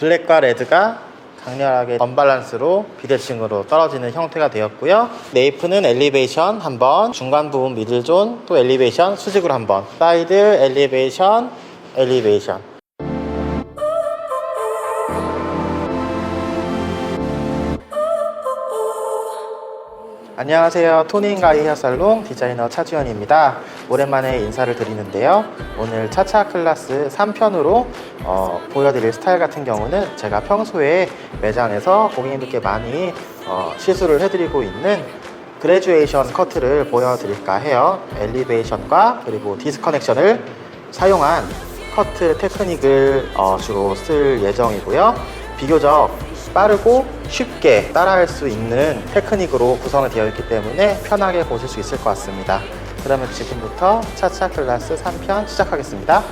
블랙과 레드가 강렬하게 언밸런스로 비대칭으로 떨어지는 형태가 되었고요. 네이프는 엘리베이션 한번, 중간 부분 미들존, 또 엘리베이션 수직으로 한번, 사이드 엘리베이션, 엘리베이션. 안녕하세요. 토니인가이 헤어살롱 디자이너 차주현입니다. 오랜만에 인사를 드리는데요. 오늘 차차 클래스 3편으로 보여드릴 스타일 같은 경우는 제가 평소에 매장에서 고객님들께 많이 시술을 해드리고 있는 그레듀에이션 커트를 보여드릴까 해요. 엘리베이션과 그리고 디스커넥션을 사용한 커트 테크닉을 주로 쓸 예정이고요. 비교적 빠르고 쉽게 따라할 수 있는 테크닉으로 구성이 되어 있기 때문에 편하게 보실 수 있을 것 같습니다. 그러면 지금부터 차차 클래스 3편 시작하겠습니다.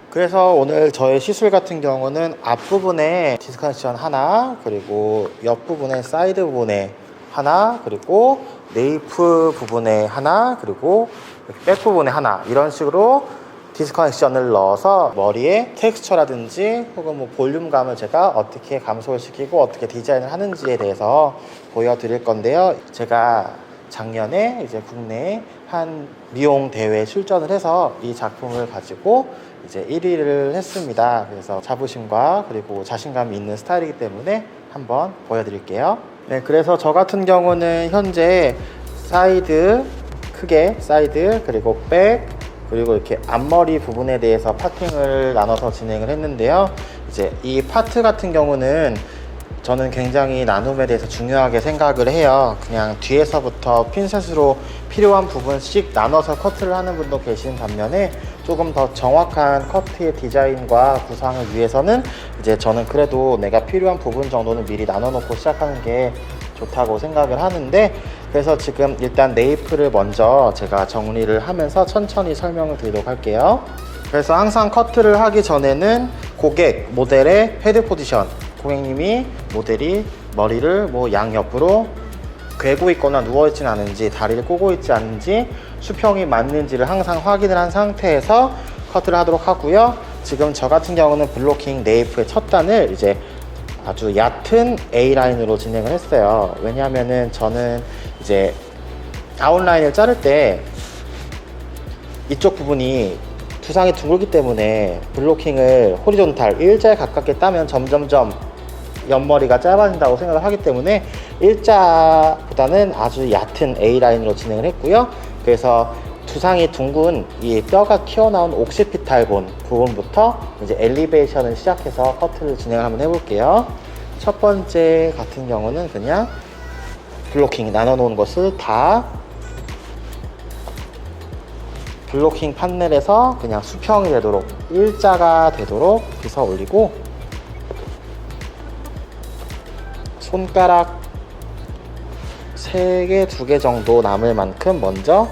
그래서 오늘 저의 시술 같은 경우는 앞부분에 디스커넥션 하나, 그리고 옆부분에 사이드 부분에 하나, 그리고 네이프 부분에 하나, 그리고 백 부분에 하나, 이런 식으로 디스커넥션을 넣어서 머리에 텍스처라든지 혹은 뭐 볼륨감을 제가 어떻게 감소를 시키고 어떻게 디자인을 하는지에 대해서 보여드릴 건데요. 제가 작년에 이제 국내에 한 미용 대회에 출전을 해서 이 작품을 가지고 이제 1위를 했습니다. 그래서 자부심과 그리고 자신감이 있는 스타일이기 때문에 한번 보여드릴게요. 네, 그래서 저 같은 경우는 현재 사이드, 크게 사이드, 그리고 백, 그리고 이렇게 앞머리 부분에 대해서 파팅을 나눠서 진행을 했는데요. 이제 이 파트 같은 경우는 저는 굉장히 나눔에 대해서 중요하게 생각을 해요. 그냥 뒤에서부터 핀셋으로 필요한 부분씩 나눠서 커트를 하는 분도 계신 반면에 조금 더 정확한 커트의 디자인과 구상을 위해서는 이제 저는 그래도 내가 필요한 부분 정도는 미리 나눠 놓고 시작하는 게 좋다고 생각을 하는데, 그래서 지금 일단 네이프를 먼저 제가 정리를 하면서 천천히 설명을 드리도록 할게요. 그래서 항상 커트를 하기 전에는 고객, 모델의 헤드 포지션, 고객님이 모델이 머리를 뭐 양옆으로 괴고 있거나 누워있진 않은지, 다리를 꼬고 있지 않은지, 수평이 맞는지를 항상 확인을 한 상태에서 커트를 하도록 하고요. 지금 저 같은 경우는 블로킹 네이프의 첫 단을 이제 아주 얕은 A라인으로 진행을 했어요. 왜냐하면은 저는 이제 아웃라인을 자를 때 이쪽 부분이 두상이 둥글기 때문에 블로킹을 호리존탈 일자에 가깝게 따면 점점점 옆머리가 짧아진다고 생각을 하기 때문에 일자보다는 아주 얕은 A라인으로 진행을 했고요. 그래서 두상이 둥근 이 뼈가 튀어나온 옥시피탈 본 부분부터 이제 엘리베이션을 시작해서 커트를 진행을 한번 해볼게요. 첫 번째 같은 경우는 그냥 블로킹 나눠 놓은 것을 다 블로킹 판넬에서 그냥 수평이 되도록, 일자가 되도록 빗어 올리고, 손가락 3개, 2개 정도 남을 만큼 먼저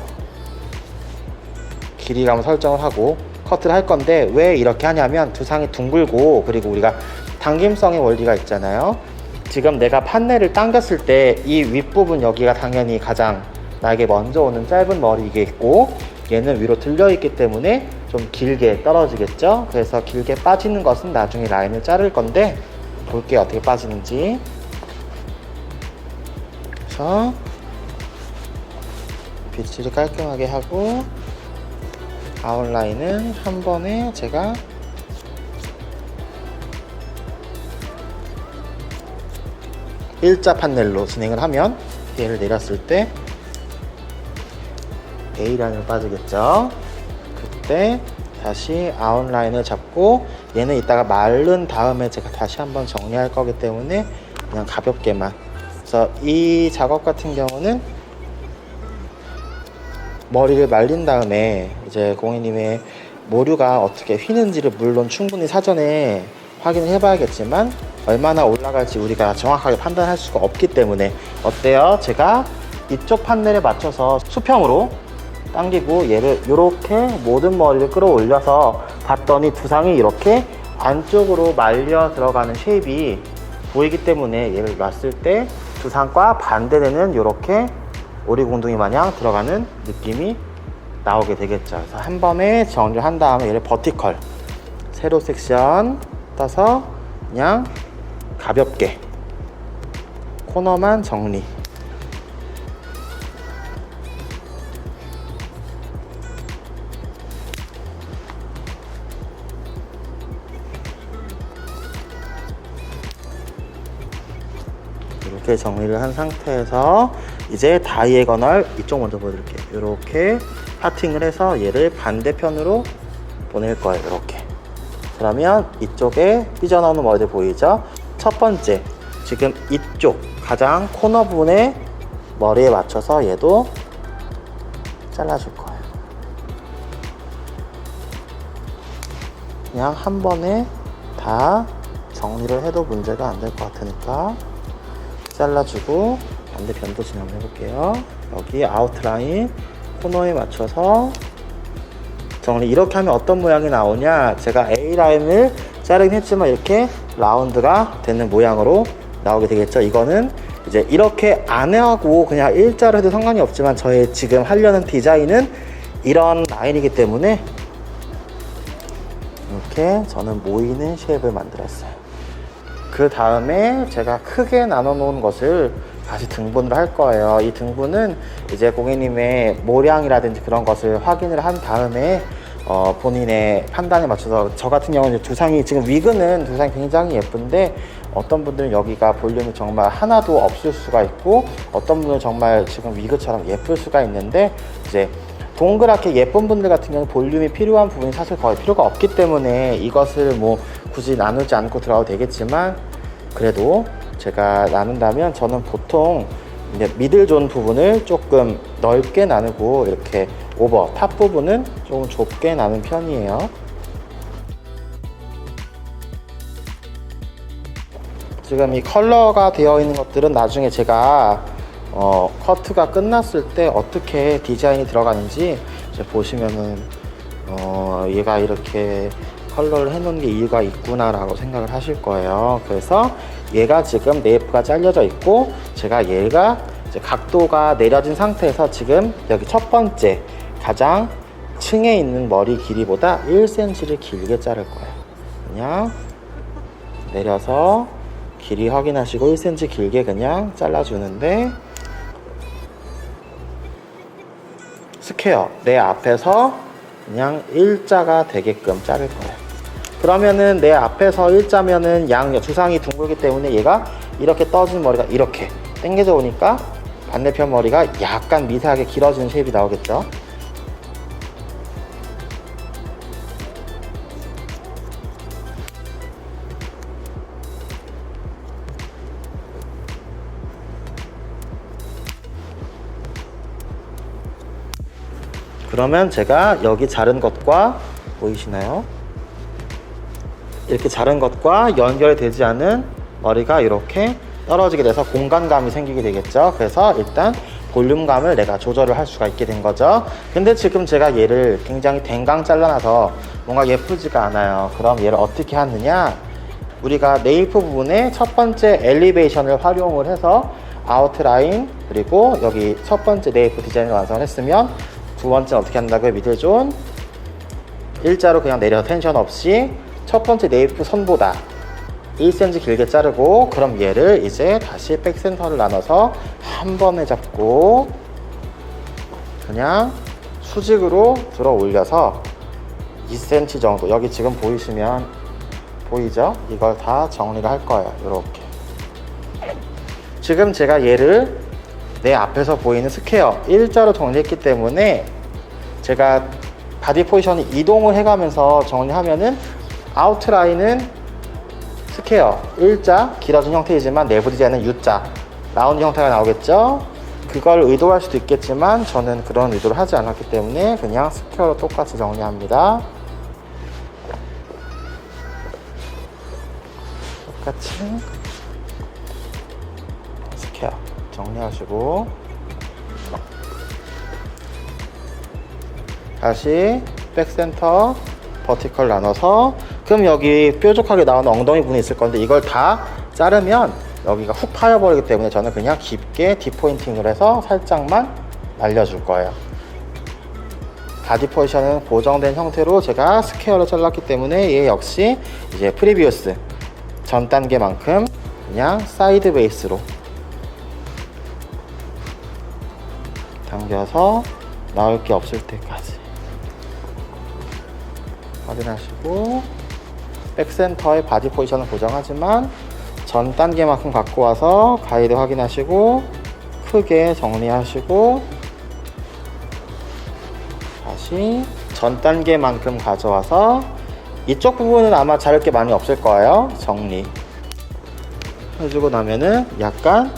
길이감을 설정을 하고 커트를 할 건데, 왜 이렇게 하냐면 두상이 둥글고, 그리고 우리가 당김성의 원리가 있잖아요. 지금 내가 판넬을 당겼을 때 이 윗부분 여기가 당연히 가장 나에게 먼저 오는 짧은 머리이겠고, 얘는 위로 들려 있기 때문에 좀 길게 떨어지겠죠. 그래서 길게 빠지는 것은 나중에 라인을 자를 건데 볼게요, 어떻게 빠지는지. 그래서 빗질을 깔끔하게 하고 아웃라인은 한 번에 제가 일자 판넬로 진행을 하면 얘를 내렸을 때 A라인을 빠지겠죠. 그때 다시 아웃라인을 잡고, 얘는 이따가 마른 다음에 제가 다시 한번 정리할 거기 때문에 그냥 가볍게만. 그래서 이 작업 같은 경우는 머리를 말린 다음에 이제 고객님의 모류가 어떻게 휘는지를 물론 충분히 사전에 확인을 해봐야겠지만 얼마나 올라갈지 우리가 정확하게 판단할 수가 없기 때문에, 어때요? 제가 이쪽 판넬에 맞춰서 수평으로 당기고 얘를 이렇게 모든 머리를 끌어올려서 봤더니 두상이 이렇게 안쪽으로 말려 들어가는 쉐입이 보이기 때문에 얘를 놨을 때 두상과 반대되는 이렇게 오리공둥이 마냥 들어가는 느낌이 나오게 되겠죠. 그래서 한 번에 정리를 한 다음에 얘를 버티컬 세로 섹션 떠서 그냥 가볍게 코너만 정리. 이렇게 정리를 한 상태에서 이제 다이애고널 이쪽 먼저 보여드릴게요. 이렇게 파팅을 해서 얘를 반대편으로 보낼 거예요. 이렇게. 그러면 이쪽에 삐져나오는 머리들 보이죠? 첫 번째, 지금 이쪽 가장 코너 부분에 머리에 맞춰서 얘도 잘라줄 거예요. 그냥 한 번에 다 정리를 해도 문제가 안 될 것 같으니까 잘라주고 반대편도 진행해 볼게요. 여기 아웃라인 코너에 맞춰서 정리. 이렇게 하면 어떤 모양이 나오냐, 제가 A라인을 자르긴 했지만 이렇게 라운드가 되는 모양으로 나오게 되겠죠. 이거는 이제 이렇게 안 하고 그냥 일자로 해도 상관이 없지만 저의 지금 하려는 디자인은 이런 라인이기 때문에 이렇게 저는 모이는 쉐입을 만들었어요. 그 다음에 제가 크게 나눠 놓은 것을 다시 등분을 할 거예요. 이 등분은 이제 고객님의 모량이라든지 그런 것을 확인을 한 다음에 본인의 판단에 맞춰서, 저 같은 경우는 두상이 지금 위그는 두상이 굉장히 예쁜데 어떤 분들은 여기가 볼륨이 정말 하나도 없을 수가 있고 어떤 분들은 정말 지금 위그처럼 예쁠 수가 있는데, 이제 동그랗게 예쁜 분들 같은 경우는 볼륨이 필요한 부분이 사실 거의 필요가 없기 때문에 이것을 뭐 굳이 나누지 않고 들어가도 되겠지만, 그래도 제가 나눈다면 저는 보통 이제 미들존 부분을 조금 넓게 나누고 이렇게 오버 탑 부분은 조금 좁게 나눈 편이에요. 지금 이 컬러가 되어 있는 것들은 나중에 제가 커트가 끝났을 때 어떻게 디자인이 들어가는지 이제 보시면은 얘가 이렇게 컬러를 해놓은 게 이유가 있구나 라고 생각을 하실 거예요. 그래서 얘가 지금 네이프가 잘려져 있고 제가 얘가 이제 각도가 내려진 상태에서 지금 여기 첫 번째 가장 층에 있는 머리 길이보다 1cm를 길게 자를 거예요. 그냥 내려서 길이 확인하시고 1cm 길게 그냥 잘라주는데, 스퀘어 내 앞에서 그냥 일자가 되게끔 자를 거예요. 그러면은 내 앞에서 일자면은 양 주상이 둥글기 때문에 얘가 이렇게 떠진 머리가 이렇게 당겨져 오니까 반대편 머리가 약간 미세하게 길어지는 쉐입이 나오겠죠. 그러면 제가 여기 자른 것과 보이시나요? 이렇게 자른 것과 연결되지 않은 머리가 이렇게 떨어지게 돼서 공간감이 생기게 되겠죠. 그래서 일단 볼륨감을 내가 조절을 할 수가 있게 된 거죠. 근데 지금 제가 얘를 굉장히 댕강 잘라놔서 뭔가 예쁘지가 않아요. 그럼 얘를 어떻게 하느냐, 우리가 네이프 부분에 첫 번째 엘리베이션을 활용을 해서 아웃라인 그리고 여기 첫 번째 네이프 디자인을 완성을 했으면 두 번째는 어떻게 한다고요? 미들존 일자로 그냥 내려서 텐션 없이 첫 번째 네이프 선보다 1cm 길게 자르고, 그럼 얘를 이제 다시 백센터를 나눠서 한 번에 잡고 그냥 수직으로 들어 올려서 2cm 정도, 여기 지금 보이시면 보이죠? 이걸 다 정리를 할 거예요. 이렇게 지금 제가 얘를 내 앞에서 보이는 스퀘어 일자로 정리했기 때문에 제가 바디 포지션을 이동을 해가면서 정리하면은 아웃라인은 스퀘어 일자 길어진 형태이지만 내부 디자인은 U자 라운드 형태가 나오겠죠. 그걸 의도할 수도 있겠지만 저는 그런 의도를 하지 않았기 때문에 그냥 스퀘어로 똑같이 정리합니다. 똑같이 스퀘어 정리하시고 다시 백센터 버티컬 나눠서, 그럼 여기 뾰족하게 나오는 엉덩이 부분이 있을 건데 이걸 다 자르면 여기가 훅 파여버리기 때문에 저는 그냥 깊게 딥포인팅을 해서 살짝만 날려줄 거예요. 바디 포지션은 고정된 형태로 제가 스퀘어로 잘랐기 때문에 얘 역시 이제 프리비우스 전 단계만큼 그냥 사이드 베이스로 당겨서 나올 게 없을 때까지 확인하시고, 백센터의 바디 포지션은 고정하지만 전 단계만큼 갖고 와서 가이드 확인하시고 크게 정리하시고, 다시 전 단계만큼 가져와서 이쪽 부분은 아마 자를 게 많이 없을 거예요. 정리 해주고 나면은 약간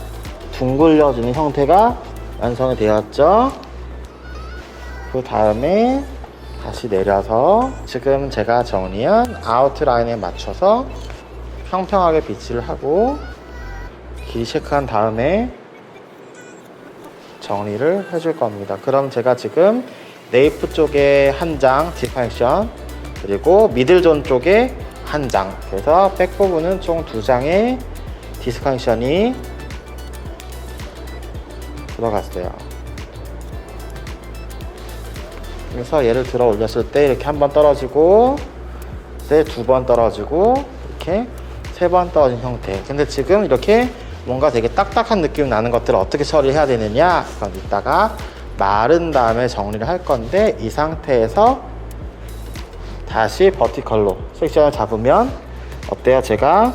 둥글려지는 형태가 완성이 되었죠. 그 다음에 다시 내려서 지금 제가 정리한 아웃라인에 맞춰서 평평하게 빗질 하고 길이 체크한 다음에 정리를 해줄 겁니다. 그럼 제가 지금 네이프 쪽에 한 장 디파이션, 그리고 미들존 쪽에 한 장, 그래서 백 부분은 총 2장의 디스컨션이 들어갔어요. 그래서 얘를 들어 올렸을 때 이렇게 한 번 떨어지고, 네, 2번 떨어지고, 이렇게 3번 떨어진 형태. 근데 지금 이렇게 뭔가 되게 딱딱한 느낌 나는 것들을 어떻게 처리해야 되느냐, 그건 이따가 마른 다음에 정리를 할 건데, 이 상태에서 다시 버티컬로 섹션을 잡으면 어때요? 제가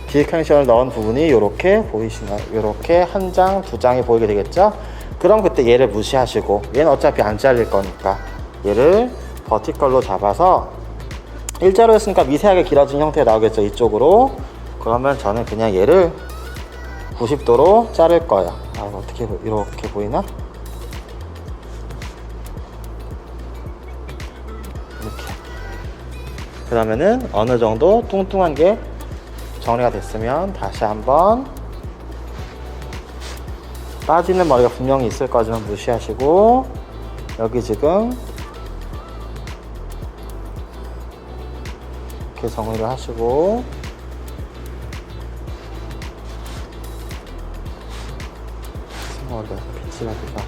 디스컨션을 넣은 부분이 이렇게 보이시나요? 이렇게 한 장, 2장이 보이게 되겠죠? 그럼 그때 얘를 무시하시고, 얘는 어차피 안 잘릴 거니까 얘를 버티컬로 잡아서 일자로 했으니까 미세하게 길어진 형태가 나오겠죠, 이쪽으로. 그러면 저는 그냥 얘를 90도로 자를 거예요. 아, 어떻게 이렇게 보이나? 이렇게. 그러면은 어느 정도 뚱뚱한 게 정리가 됐으면 다시 한번, 빠지는 머리가 분명히 있을 거지만 무시하시고, 여기 지금 이렇게 정리를 하시고, 머리가 비치라기가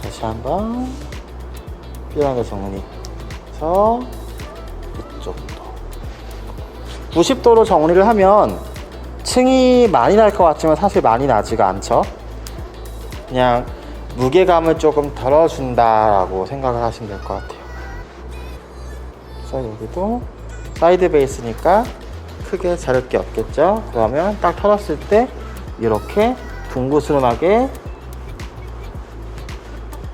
다시 한번 필요한 정리해서 이쪽도 90도로 정리를 하면 층이 많이 날 것 같지만 사실 많이 나지가 않죠. 그냥 무게감을 조금 덜어준다라고 생각을 하시면 될 것 같아요. 그래서 여기도 사이드 베이스니까 크게 자를 게 없겠죠. 그러면 딱 털었을 때 이렇게 둥그스름하게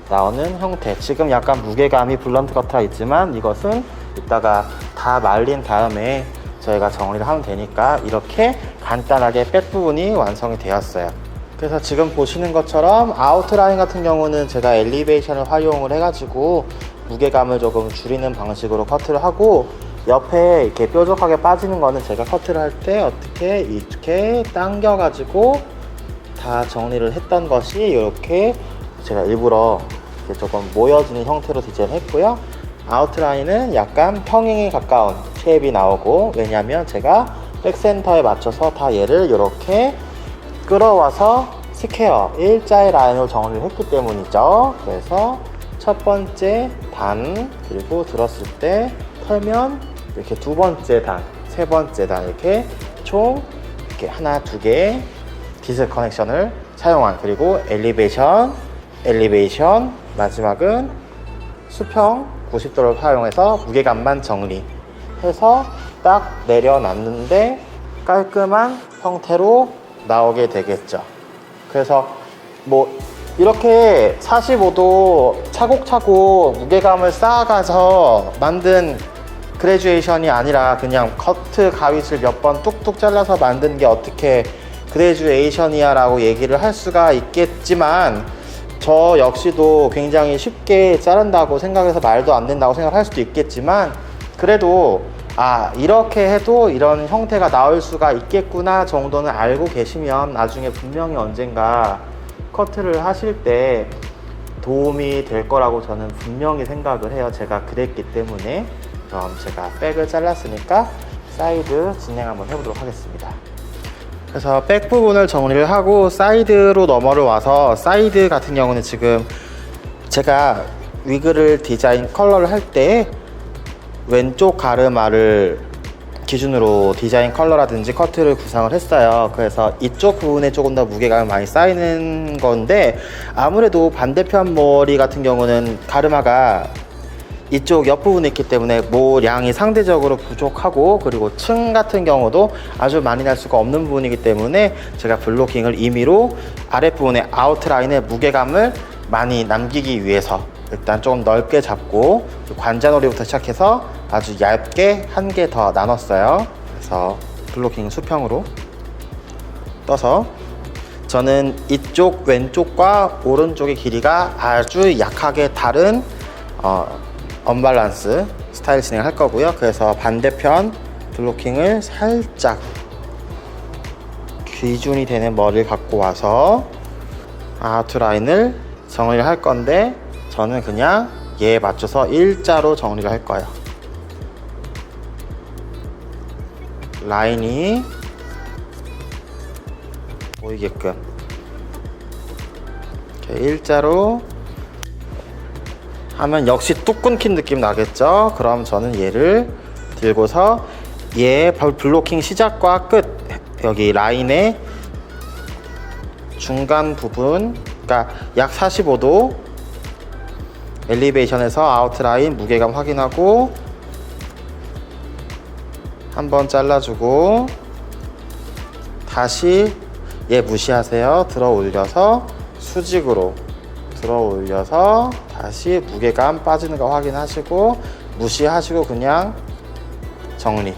나오는 형태. 지금 약간 무게감이 블런트 커트가 있지만 이것은 이따가 다 말린 다음에 저희가 정리를 하면 되니까 이렇게 간단하게 백 부분이 완성이 되었어요. 그래서 지금 보시는 것처럼 아웃라인 같은 경우는 제가 엘리베이션을 활용을 해가지고 무게감을 조금 줄이는 방식으로 커트를 하고, 옆에 이렇게 뾰족하게 빠지는 거는 제가 커트를 할 때 어떻게 이렇게 당겨가지고 다 정리를 했던 것이 이렇게 제가 일부러 이렇게 조금 모여지는 형태로 디자인을 했고요. 아웃라인은 약간 평행에 가까운 쉐입이 나오고, 왜냐하면 제가 백센터에 맞춰서 다 얘를 이렇게 끌어와서 스퀘어 일자의 라인으로 정리를 했기 때문이죠. 그래서 첫 번째 단, 그리고 들었을 때 털면 이렇게 두 번째 단, 세 번째 단, 이렇게 총 이렇게 하나, 두 개의 디스 커넥션을 사용한, 그리고 엘리베이션, 마지막은 수평 90도를 사용해서 무게감만 정리해서 딱 내려놨는데 깔끔한 형태로 나오게 되겠죠. 그래서 뭐 이렇게 45도 차곡차곡 무게감을 쌓아가서 만든 그레듀에이션이 아니라 그냥 커트 가위질 몇 번 뚝뚝 잘라서 만든 게 어떻게 그레듀에이션이야 라고 얘기를 할 수가 있겠지만, 저 역시도 굉장히 쉽게 자른다고 생각해서 말도 안 된다고 생각할 수도 있겠지만, 그래도 이렇게 해도 이런 형태가 나올 수가 있겠구나 정도는 알고 계시면 나중에 분명히 언젠가 커트를 하실 때 도움이 될 거라고 저는 분명히 생각을 해요. 제가 그랬기 때문에. 그럼 제가 백을 잘랐으니까 사이드 진행 한번 해보도록 하겠습니다. 그래서 백 부분을 정리를 하고 사이드로 넘어를 와서, 사이드 같은 경우는 지금 제가 위그를 디자인 컬러를 할 때 왼쪽 가르마를 기준으로 디자인 컬러라든지 커트를 구상을 했어요. 그래서 이쪽 부분에 조금 더 무게감이 많이 쌓이는 건데, 아무래도 반대편 머리 같은 경우는 가르마가 이쪽 옆부분에 있기 때문에 모량이 상대적으로 부족하고, 그리고 층 같은 경우도 아주 많이 날 수가 없는 부분이기 때문에 제가 블로킹을 임의로 아랫부분의 아웃라인의 무게감을 많이 남기기 위해서 일단 조금 넓게 잡고 관자놀이부터 시작해서 아주 얇게 한 개 더 나눴어요. 그래서 블로킹 수평으로 떠서, 저는 이쪽 왼쪽과 오른쪽의 길이가 아주 약하게 다른 언밸런스 스타일 진행을 할 거고요. 그래서 반대편 블로킹을 살짝 기준이 되는 머리를 갖고 와서 아웃라인을 정리를 할 건데, 저는 그냥 얘에 맞춰서 일자로 정리를 할 거예요. 라인이 보이게끔 이렇게 일자로 하면 역시 뚝 끊긴 느낌 나겠죠? 그럼 저는 얘를 들고서 얘 블로킹 시작과 끝, 여기 라인의 중간 부분, 그러니까 약 45도 엘리베이션에서 아웃라인 무게감 확인하고 한번 잘라주고, 다시 얘 무시하세요. 들어 올려서 수직으로 들어 올려서 다시 무게감 빠지는 거 확인하시고, 무시하시고 그냥 정리.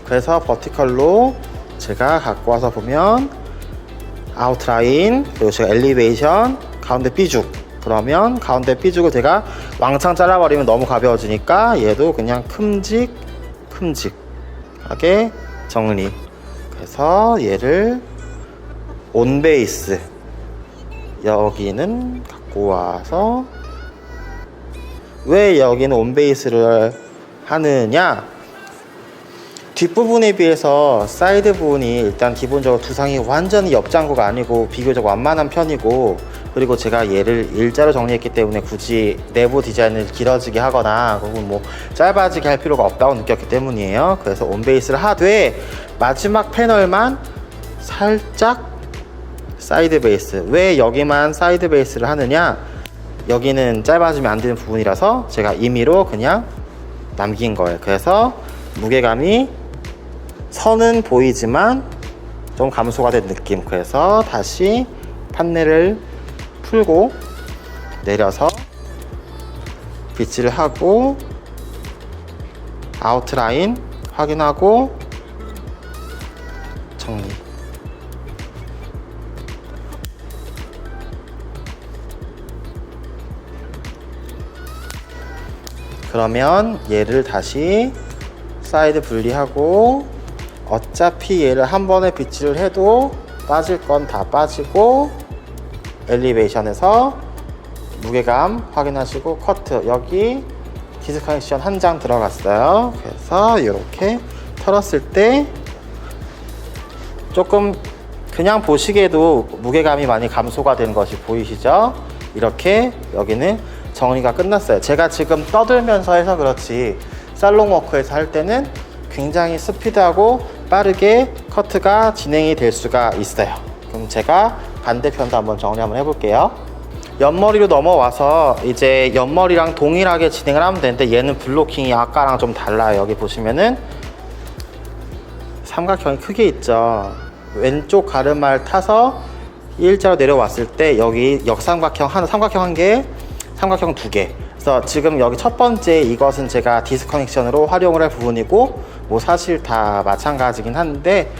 그래서 버티컬로 제가 갖고 와서 보면 아웃라인, 그리고 제가 엘리베이션, 가운데 삐죽, 그러면 가운데 삐죽을 제가 왕창 잘라버리면 너무 가벼워지니까 얘도 그냥 큼직하게 정리. 그래서 얘를 온베이스 여기는 갖고 와서, 왜 여기는 온베이스를 하느냐, 뒷부분에 비해서 사이드 부분이 일단 기본적으로 두상이 완전히 옆장구가 아니고 비교적 완만한 편이고, 그리고 제가 얘를 일자로 정리했기 때문에 굳이 내부 디자인을 길어지게 하거나 혹은 뭐 짧아지게 할 필요가 없다고 느꼈기 때문이에요. 그래서 온베이스를 하되 마지막 패널만 살짝 사이드 베이스. 왜 여기만 사이드 베이스를 하느냐, 여기는 짧아지면 안 되는 부분이라서 제가 임의로 그냥 남긴 거예요. 그래서 무게감이 선은 보이지만 좀 감소가 된 느낌. 그래서 다시 판넬을 풀고 내려서 빗질을 하고 아웃라인 확인하고 정리. 그러면 얘를 다시 사이드 분리하고, 어차피 얘를 한 번에 빗질을 해도 빠질 건 다 빠지고, 엘리베이션에서 무게감 확인하시고 커트, 여기 디스크 커넥션 한 장 들어갔어요. 그래서 이렇게 털었을 때 조금 그냥 보시기에도 무게감이 많이 감소가 되는 것이 보이시죠? 이렇게 여기는 정리가 끝났어요. 제가 지금 떠들면서 해서 그렇지 살롱 워크에서 할 때는 굉장히 스피드하고 빠르게 커트가 진행이 될 수가 있어요. 그럼 제가 반대편도 한번 정리 한번 해볼게요. 옆머리로 넘어와서 이제 옆머리랑 동일하게 진행을 하면 되는데, 얘는 블로킹이 아까랑 좀 달라요. 여기 보시면은 삼각형이 크게 있죠. 왼쪽 가르마를 타서 일자로 내려왔을 때 여기 역삼각형 하나, 삼각형 한 개, 삼각형 두 개. 그래서 지금 여기 첫 번째 이것은 제가 디스크 커넥션으로 활용을 할 부분이고, 뭐 사실 다 마찬가지긴 한데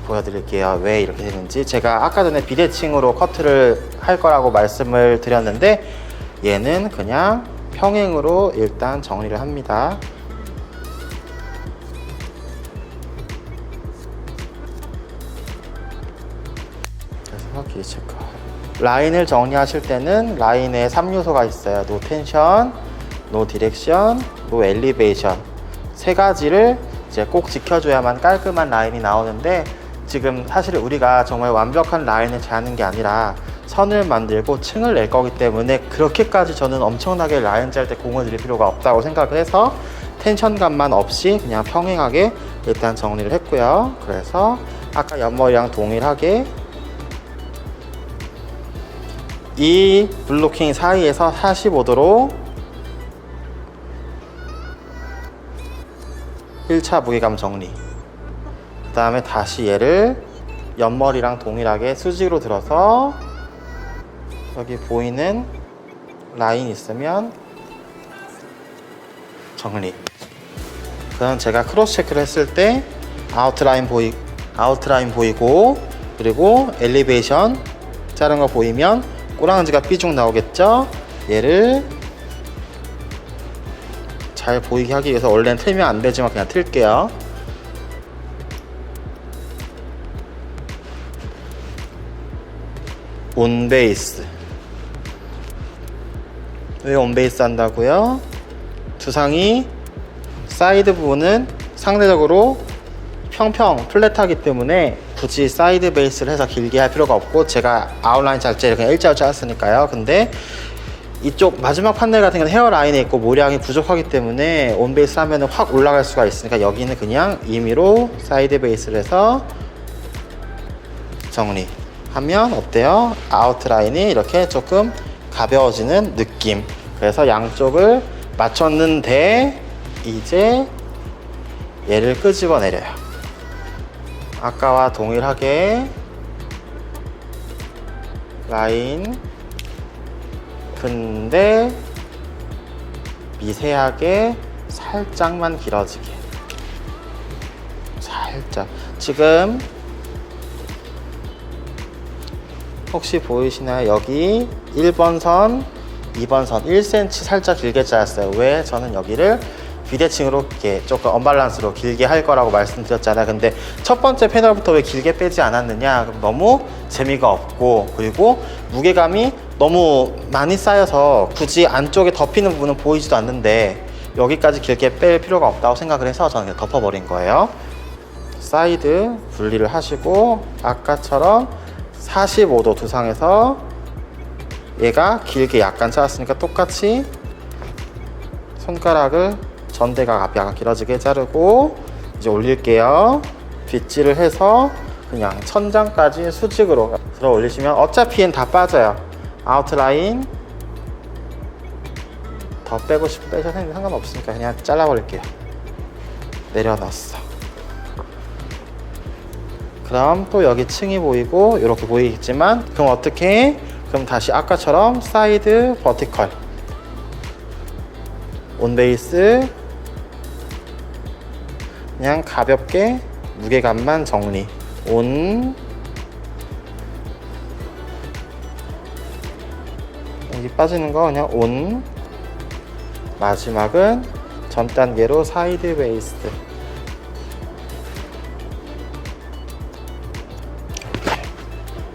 보여드릴게요. 왜 이렇게 되는지. 제가 아까 전에 비대칭으로 커트를 할 거라고 말씀을 드렸는데, 얘는 그냥 평행으로 일단 정리를 합니다. 그래서 길이 체크. 라인을 정리하실 때는 라인에 3요소가 있어요. 노 텐션, 노 디렉션, 노 엘리베이션. 세 가지를 이제 꼭 지켜줘야만 깔끔한 라인이 나오는데, 지금 사실 우리가 정말 완벽한 라인을 재하는 게 아니라 선을 만들고 층을 낼 거기 때문에 그렇게까지 저는 엄청나게 라인 짤 때 공을 들일 필요가 없다고 생각을 해서 텐션감만 없이 그냥 평행하게 일단 정리를 했고요. 그래서 아까 옆머리랑 동일하게 이 블로킹 사이에서 45도로 1차 무게감 정리, 그 다음에 다시 얘를 옆머리랑 동일하게 수직으로 들어서 여기 보이는 라인 있으면 정리. 그럼 제가 크로스 체크를 했을 때 아웃라인 보이고 그리고 엘리베이션 자른 거 보이면 꼬랑지가 삐죽 나오겠죠. 얘를 잘 보이게 하기 위해서 원래는 틀면 안 되지만 그냥 틀게요. 온베이스. 왜 온베이스 한다고요? 두상이 사이드 부분은 상대적으로 평평 플랫하기 때문에 굳이 사이드 베이스를 해서 길게 할 필요가 없고, 제가 아웃라인 자체를 그냥 일자로 잘랐으니까요. 근데 이쪽 마지막 판넬 같은 경우는 헤어라인에 있고 모량이 부족하기 때문에 온베이스 하면 확 올라갈 수가 있으니까 여기는 그냥 임의로 사이드 베이스를 해서 정리하면 어때요? 아웃라인이 이렇게 조금 가벼워지는 느낌. 그래서 양쪽을 맞췄는데 이제 얘를 끄집어 내려요. 아까와 동일하게 라인, 근데 미세하게 살짝만 길어지게, 살짝. 지금 혹시 보이시나요? 여기 1번 선, 2번 선 1cm 살짝 길게 잘랐어요. 왜? 저는 여기를 비대칭으로 이렇게 조금 언밸런스로 길게 할 거라고 말씀드렸잖아요. 근데 첫 번째 패널부터 왜 길게 빼지 않았느냐? 그럼 너무 재미가 없고, 그리고 무게감이 너무 많이 쌓여서 굳이 안쪽에 덮이는 부분은 보이지도 않는데 여기까지 길게 뺄 필요가 없다고 생각을 해서 저는 그냥 덮어버린 거예요. 사이드 분리를 하시고 아까처럼 45도 두상에서 얘가 길게 약간 잘랐으니까 똑같이 손가락을 전대가 약간 길어지게 자르고 이제 올릴게요. 빗질을 해서 그냥 천장까지 수직으로 들어 올리시면 어차피 얘는 다 빠져요. 아웃라인 더 빼고 싶으면 빼셔도 상관없으니까 그냥 잘라버릴게요. 내려놨어. 그럼 또 여기 층이 보이고 이렇게 보이겠지만, 그럼 어떻게 해? 그럼 다시 아까처럼 사이드 버티컬 온베이스 그냥 가볍게 무게감만 정리. 온, 여기 빠지는 거 그냥 온. 마지막은 전 단계로 사이드 베이스.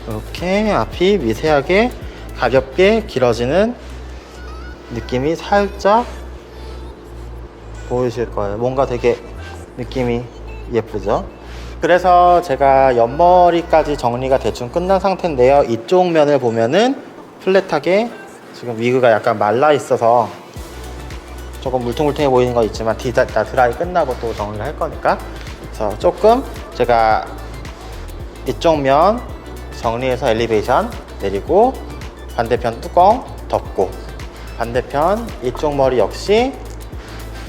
이렇게 앞이 미세하게 가볍게 길어지는 느낌이 살짝 보이실 거예요. 뭔가 되게 느낌이 예쁘죠? 그래서 제가 옆머리까지 정리가 대충 끝난 상태인데요. 이쪽 면을 보면은 플랫하게, 지금 위그가 약간 말라 있어서 조금 물퉁물퉁해 보이는 거 있지만 드라이 끝나고 또 정리를 할 거니까. 그래서 조금 제가 이쪽 면 정리해서 엘리베이션 내리고 반대편 뚜껑 덮고, 반대편 이쪽 머리 역시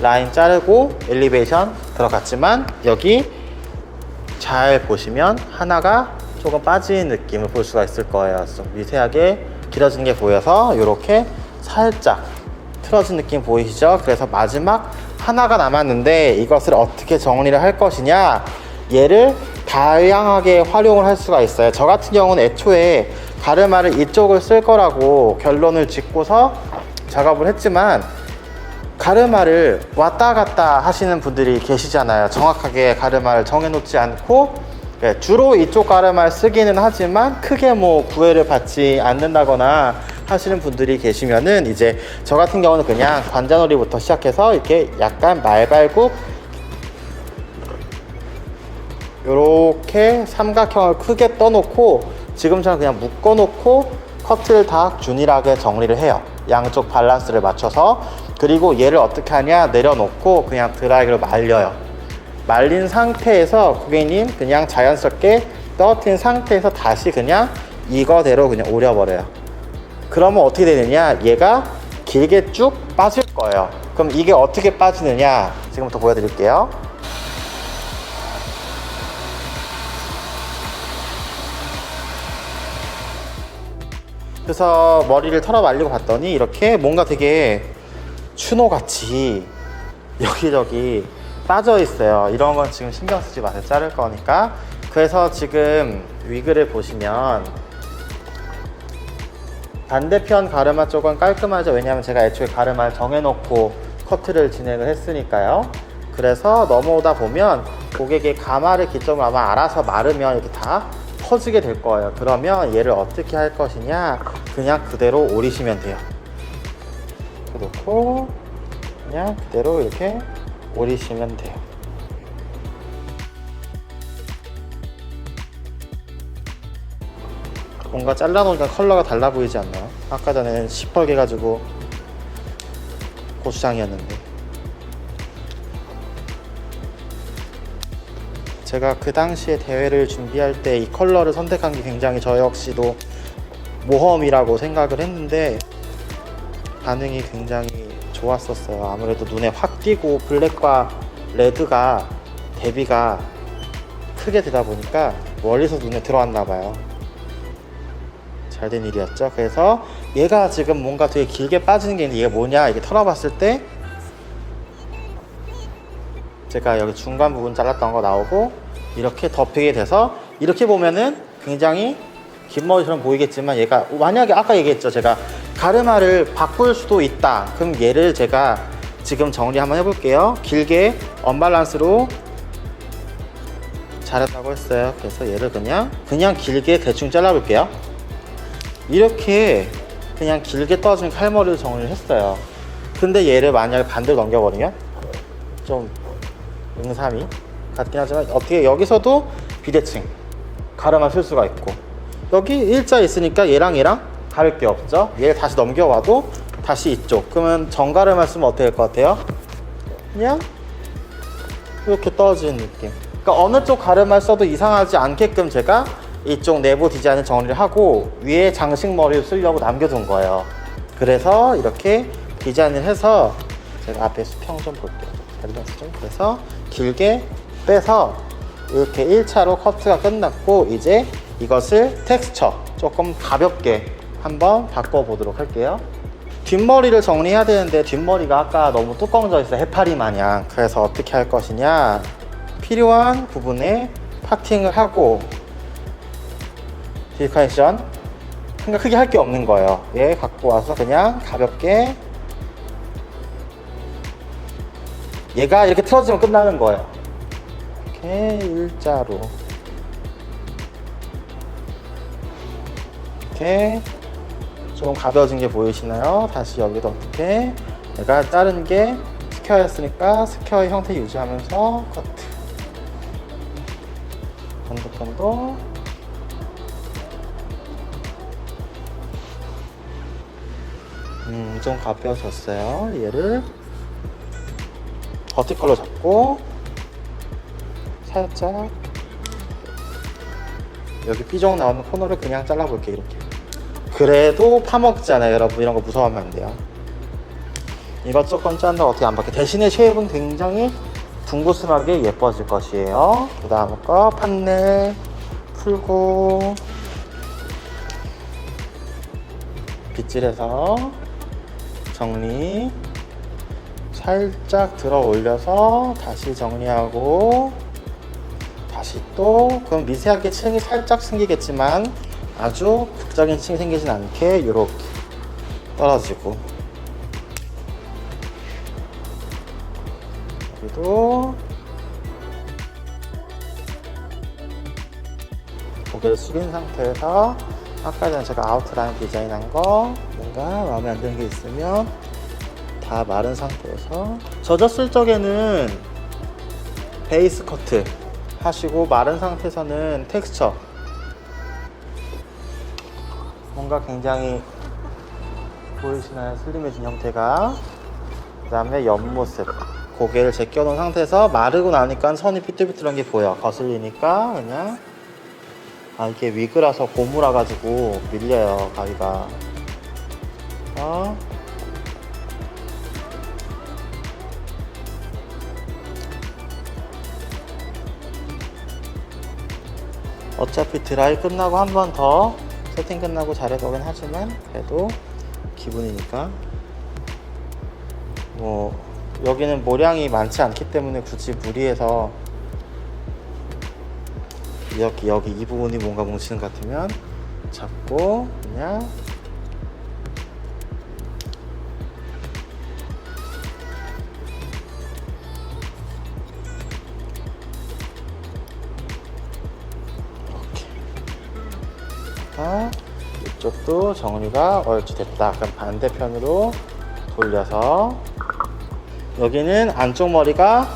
라인 자르고 엘리베이션 들어갔지만 여기 잘 보시면 하나가 조금 빠진 느낌을 볼 수가 있을 거예요. 좀 미세하게 길어지는 게 보여서 이렇게 살짝 틀어진 느낌 보이시죠? 그래서 마지막 하나가 남았는데 이것을 어떻게 정리를 할 것이냐, 얘를 다양하게 활용을 할 수가 있어요. 저 같은 경우는 애초에 가르마를 이쪽을 쓸 거라고 결론을 짓고서 작업을 했지만, 가르마를 왔다 갔다 하시는 분들이 계시잖아요. 정확하게 가르마를 정해놓지 않고 주로 이쪽 가르마를 쓰기는 하지만 크게 뭐 구애를 받지 않는다거나 하시는 분들이 계시면은, 이제 저 같은 경우는 그냥 관자놀이부터 시작해서 이렇게 약간 말발굽 이렇게 삼각형을 크게 떠놓고 지금처럼 그냥 묶어놓고 커트를 다 균일하게 정리를 해요. 양쪽 밸런스를 맞춰서. 그리고 얘를 어떻게 하냐, 내려놓고 그냥 드라이기로 말려요. 말린 상태에서 고객님 그냥 자연스럽게 떨어뜨린 상태에서 다시 그냥 이거대로 그냥 오려버려요. 그러면 어떻게 되느냐, 얘가 길게 쭉 빠질 거예요. 그럼 이게 어떻게 빠지느냐, 지금부터 보여드릴게요. 그래서 머리를 털어 말리고 봤더니 이렇게 뭔가 되게 추노같이 여기저기 빠져 있어요. 이런 건 지금 신경 쓰지 마세요. 자를 거니까. 그래서 지금 위그를 보시면 반대편 가르마 쪽은 깔끔하죠. 왜냐하면 제가 애초에 가르마를 정해놓고 커트를 진행을 했으니까요. 그래서 넘어오다 보면 고객의 가마를 기점으로 아마 알아서 마르면 이렇게 다 퍼지게 될 거예요. 그러면 얘를 어떻게 할 것이냐, 그냥 그대로 오리시면 돼요. 이렇게 놓고 그냥 그대로 이렇게 오리시면 돼요. 뭔가 잘라놓으니까 컬러가 달라 보이지 않나요? 아까 전에는 시뻘게 가지고 고추장이었는데, 제가 그 당시에 대회를 준비할 때 이 컬러를 선택한 게 굉장히 저 역시도 모험이라고 생각을 했는데 반응이 굉장히 좋았었어요. 아무래도 눈에 확 띄고 블랙과 레드가 대비가 크게 되다 보니까 멀리서 눈에 들어왔나 봐요. 잘 된 일이었죠. 그래서 얘가 지금 뭔가 되게 길게 빠지는 게 있는데, 이게 뭐냐, 이게 털어봤을 때 제가 여기 중간 부분 잘랐던 거 나오고 이렇게 덮이게 돼서, 이렇게 보면은 굉장히 긴 머리처럼 보이겠지만 얘가 만약에 아까 얘기했죠, 제가 가르마를 바꿀 수도 있다. 그럼 얘를 제가 지금 정리 한번 해볼게요. 길게 언밸런스로 자르다고 했어요. 그래서 얘를 그냥 길게 대충 잘라볼게요. 이렇게 그냥 길게 떨어진 칼머리를 정리를 했어요. 근데 얘를 만약에 반대로 넘겨버리면 좀 응삼이 같긴 하지만, 어떻게 여기서도 비대칭 가르마 쓸 수가 있고, 여기 일자 있으니까 얘랑 다를 게 없죠. 얘를 다시 넘겨와도 다시 이쪽. 그러면 정가르마 쓰면 어떻게 될 것 같아요? 그냥 이렇게 떨어지는 느낌. 그러니까 어느 쪽 가르마 써도 이상하지 않게끔 제가 이쪽 내부 디자인을 정리를 하고 위에 장식 머리를 쓰려고 남겨둔 거예요. 그래서 이렇게 디자인을 해서, 제가 앞에 수평 좀 볼게요. 그래서 길게 빼서 이렇게 1차로 커트가 끝났고, 이제 이것을 텍스처 조금 가볍게 한번 바꿔보도록 할게요. 뒷머리를 정리해야 되는데 뒷머리가 아까 너무 뚜껑져 있어요, 해파리 마냥. 그래서 어떻게 할 것이냐, 필요한 부분에 파팅을 하고, 디스커넥션 생각 크게 할 게 없는 거예요. 얘 갖고 와서 그냥 가볍게, 얘가 이렇게 틀어지면 끝나는 거예요. 이렇게 일자로 이렇게 좀 가벼워진 게 보이시나요? 다시 여기도 어떻게, 얘가 자른 게 스퀘어였으니까 스퀘어의 형태 유지하면서 커트. 반대편도 좀 가벼워졌어요. 얘를 버티컬로 잡고 살짝 여기 삐종 나오는 코너를 그냥 잘라볼게요. 이렇게. 그래도 파먹잖아요, 여러분. 이런 거 무서워하면 안 돼요. 이것 조금 짠다 어떻게 안 받게. 대신에 쉐입은 굉장히 둥그스하게 예뻐질 것이에요. 그 다음 거 판넬 풀고 빗질해서 정리, 살짝 들어 올려서 다시 정리하고, 다시 또, 그럼 미세하게 층이 살짝 생기겠지만 아주 극적인 층이 생기진 않게 이렇게 떨어지고, 여기도 고개를 숙인 상태에서 아까 전에 제가 아웃라인 디자인한 거 뭔가 마음에 안 드는 게 있으면 다 마른 상태에서, 젖었을 적에는 베이스 커트 하시고 마른 상태에서는 텍스처 뭔가 굉장히 보이시나요? 슬림해진 형태가. 그 다음에 옆모습, 고개를 제껴놓은 상태에서 마르고 나니까 선이 삐뚤삐뚤한 게 보여. 거슬리니까 그냥 이게 위그라서 고무라 가지고 밀려요, 가위가. 어차피 드라이 끝나고 한 번 더 세팅 끝나고 잘해보긴 하지만 그래도 기분이니까. 뭐 여기는 모량이 많지 않기 때문에 굳이 무리해서 여기 이 부분이 뭔가 뭉치는 것 같으면 잡고 그냥 이쪽도 정리가 얼추 됐다. 그럼 반대편으로 돌려서 여기는 안쪽 머리가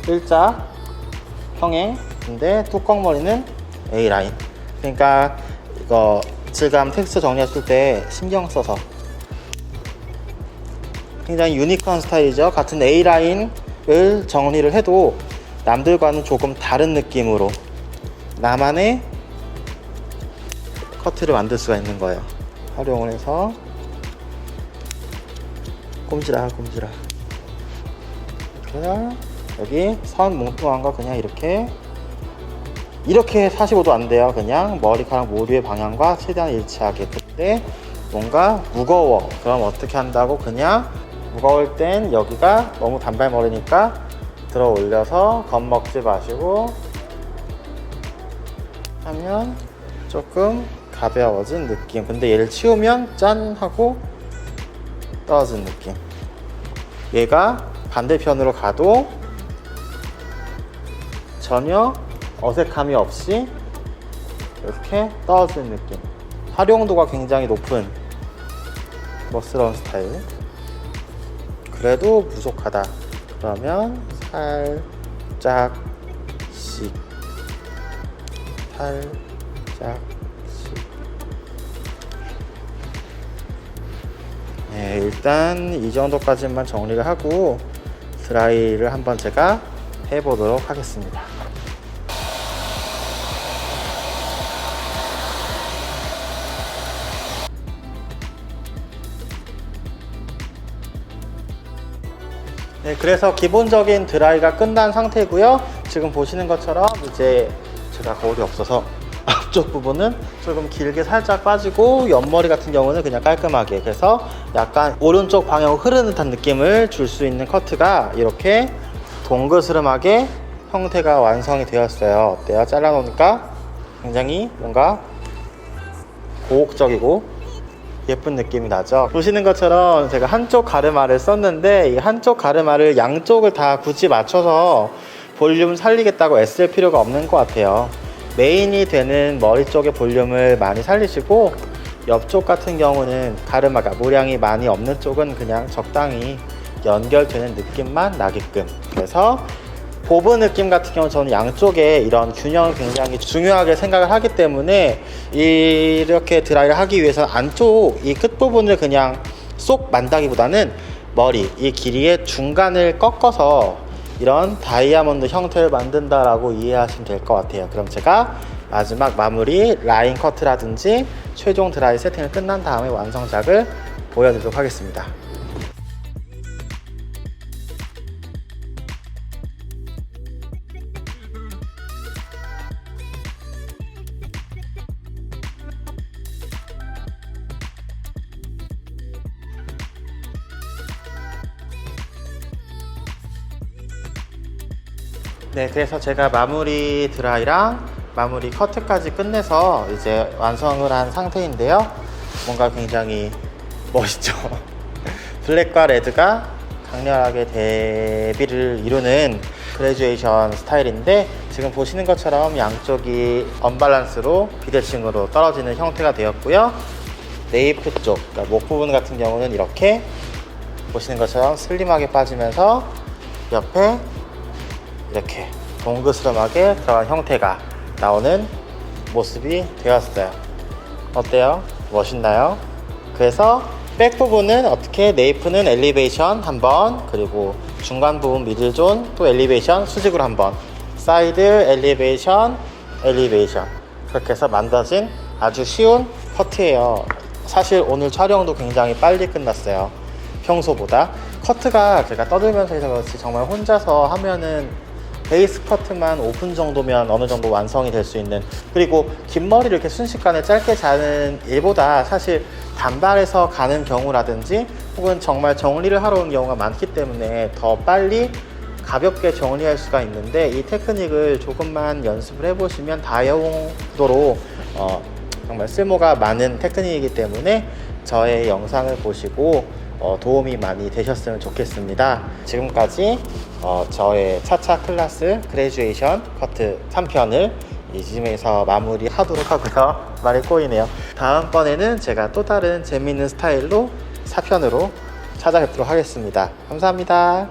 일자 평행, 근데 뚜껑 머리는 A라인. 그러니까 이거 질감 텍스처 정리했을 때 신경 써서 굉장히 유니크한 스타일이죠. 같은 A라인을 정리를 해도 남들과는 조금 다른 느낌으로 나만의 커트를 만들 수가 있는 거예요. 활용을 해서 꼼지락 이렇게 여기 선 뭉뚱한 거 그냥 이렇게 45도 안 돼요. 그냥 머리카락 모류의 방향과 최대한 일치하게. 근데 뭔가 무거워. 그럼 어떻게 한다고? 그냥 무거울 땐 여기가 너무 단발머리니까 들어 올려서 겁먹지 마시고 하면 조금 가벼워진 느낌. 근데 얘를 치우면 짠 하고 떨어진 느낌. 얘가 반대편으로 가도 전혀 어색함이 없이 이렇게 떨어지는 느낌. 활용도가 굉장히 높은 멋스러운 스타일. 그래도 부족하다 그러면 살짝씩 네, 일단 이 정도까지만 정리를 하고 드라이를 한번 제가 해보도록 하겠습니다. 네, 그래서 기본적인 드라이가 끝난 상태고요. 지금 보시는 것처럼 이제 제가 거울이 없어서 앞쪽 부분은 조금 길게 살짝 빠지고 옆머리 같은 경우는 그냥 깔끔하게, 그래서 약간 오른쪽 방향으로 흐르는 듯한 느낌을 줄 수 있는 커트가 이렇게 동그스름하게 형태가 완성이 되었어요. 어때요? 잘라놓으니까 굉장히 뭔가 고혹적이고 예쁜 느낌이 나죠. 보시는 것처럼 제가 한쪽 가르마를 썼는데 이 한쪽 가르마를 양쪽을 다 굳이 맞춰서 볼륨 살리겠다고 애쓸 필요가 없는 것 같아요. 메인이 되는 머리 쪽의 볼륨을 많이 살리시고 옆쪽 같은 경우는 가르마가 모량이 많이 없는 쪽은 그냥 적당히 연결되는 느낌만 나게끔. 그래서 보브 느낌 같은 경우는 저는 양쪽에 이런 균형을 굉장히 중요하게 생각을 하기 때문에 이렇게 드라이를 하기 위해서는 안쪽 이 끝부분을 그냥 쏙 만다기보다는 머리 이 길이의 중간을 꺾어서 이런 다이아몬드 형태를 만든다라고 이해하시면 될 것 같아요. 그럼 제가 마지막 마무리 라인 커트라든지 최종 드라이 세팅을 끝난 다음에 완성작을 보여드리도록 하겠습니다. 네, 그래서 제가 마무리 드라이랑 마무리 커트까지 끝내서 이제 완성을 한 상태인데요. 뭔가 굉장히 멋있죠. 블랙과 레드가 강렬하게 대비를 이루는 그레듀에이션 스타일인데 지금 보시는 것처럼 양쪽이 언밸런스로 비대칭으로 떨어지는 형태가 되었고요. 네이프 쪽, 그러니까 목 부분 같은 경우는 이렇게 보시는 것처럼 슬림하게 빠지면서 옆에 이렇게 동그스름하게 들어간 형태가 나오는 모습이 되었어요. 어때요? 멋있나요? 그래서 백 부분은 어떻게 네이프는 엘리베이션 한번, 그리고 중간 부분 미들존 또 엘리베이션 수직으로 한번, 사이드 엘리베이션 엘리베이션, 그렇게 해서 만들어진 아주 쉬운 커트예요. 사실 오늘 촬영도 굉장히 빨리 끝났어요. 평소보다. 커트가 제가 떠들면서 해서 그렇지 정말 혼자서 하면은 베이스 커트만 5분 정도면 어느 정도 완성이 될 수 있는, 그리고 긴 머리를 이렇게 순식간에 짧게 자는 일보다 사실 단발에서 가는 경우라든지 혹은 정말 정리를 하러 온 경우가 많기 때문에 더 빨리 가볍게 정리할 수가 있는데, 이 테크닉을 조금만 연습을 해보시면 다용도로 정말 쓸모가 많은 테크닉이기 때문에 저의 영상을 보시고 도움이 많이 되셨으면 좋겠습니다. 지금까지 저의 차차 클래스 그레듀에이션 커트 3편을 이쯤에서 마무리하도록 하고요. 말이 꼬이네요. 다음번에는 제가 또 다른 재미있는 스타일로 4편으로 찾아뵙도록 하겠습니다. 감사합니다.